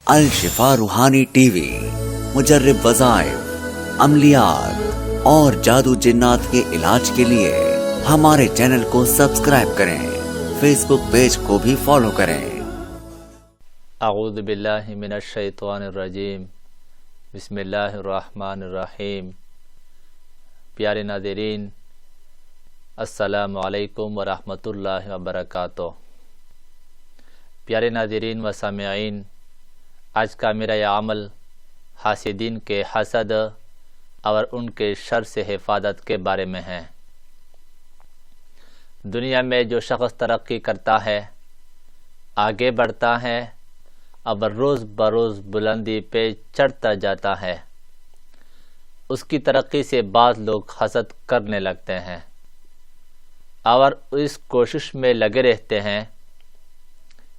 الشفا روحانی T V مجرب وظائف، عملیات اور جادو جنات کے علاج کے لیے ہمارے چینل کو سبسکرائب کریں، فیس بک پیج کو بھی فالو کریں۔ اعوذ باللہ من الشیطان الرجیم، بسم اللہ الرحمن الرحیم۔ پیارے ناظرین، السلام علیکم ورحمۃ اللہ وبرکاتہ۔ پیارے ناظرین و سامعین، آج کا میرا یہ عمل حاسدین کے حسد اور ان کے شر سے حفاظت کے بارے میں ہے۔ دنیا میں جو شخص ترقی کرتا ہے، آگے بڑھتا ہے اور روز بروز بلندی پہ چڑھتا جاتا ہے، اس کی ترقی سے بعض لوگ حسد کرنے لگتے ہیں اور اس کوشش میں لگے رہتے ہیں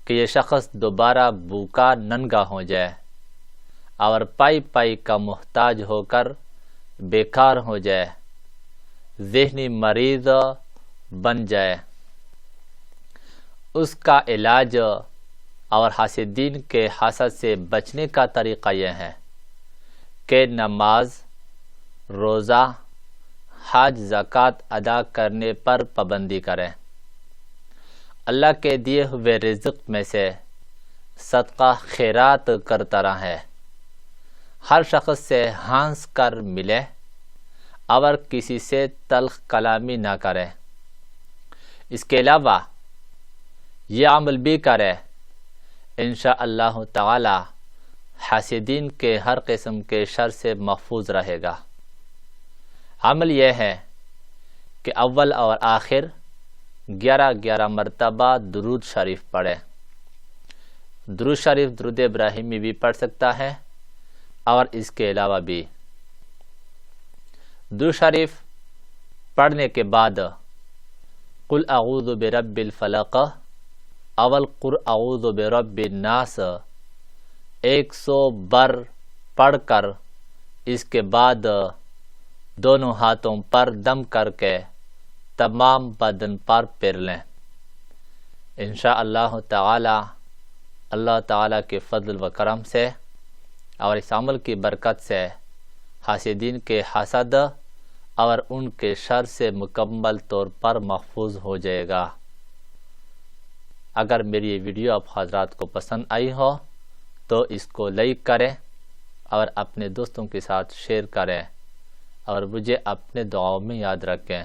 کہ یہ شخص دوبارہ بھوکا ننگا ہو جائے اور پائی پائی کا محتاج ہو کر بیکار ہو جائے، ذہنی مریض بن جائے۔ اس کا علاج اور حاسدین کے حسد سے بچنے کا طریقہ یہ ہے کہ نماز، روزہ، حج، زکوٰۃ ادا کرنے پر پابندی کریں، اللہ کے دیے ہوئے رزق میں سے صدقہ خیرات کرتا رہے، ہر شخص سے ہنس کر ملے اور کسی سے تلخ کلامی نہ کرے۔ اس کے علاوہ یہ عمل بھی کرے، انشاءاللہ تعالی حاسدین کے ہر قسم کے شر سے محفوظ رہے گا۔ عمل یہ ہے کہ اول اور آخر 11 مرتبہ درود شریف پڑھے۔ درود شریف درود ابراہیمی بھی پڑھ سکتا ہے اور اس کے علاوہ بھی درود شریف پڑھنے کے بعد قل اعوذ برب الفلق اول قل اعوذ برب الناس 100 بار پڑھ کر اس کے بعد دونوں ہاتھوں پر دم کر کے تمام بدن پر پھیر لیں۔ انشاءاللہ تعالی اللہ تعالی کے فضل و کرم سے اور اس عمل کی برکت سے حاسدین کے حسد اور ان کے شر سے مکمل طور پر محفوظ ہو جائے گا۔ اگر میری یہ ویڈیو آپ حضرات کو پسند آئی ہو تو اس کو لائک کریں اور اپنے دوستوں کے ساتھ شیئر کریں اور مجھے اپنے دعاؤں میں یاد رکھیں۔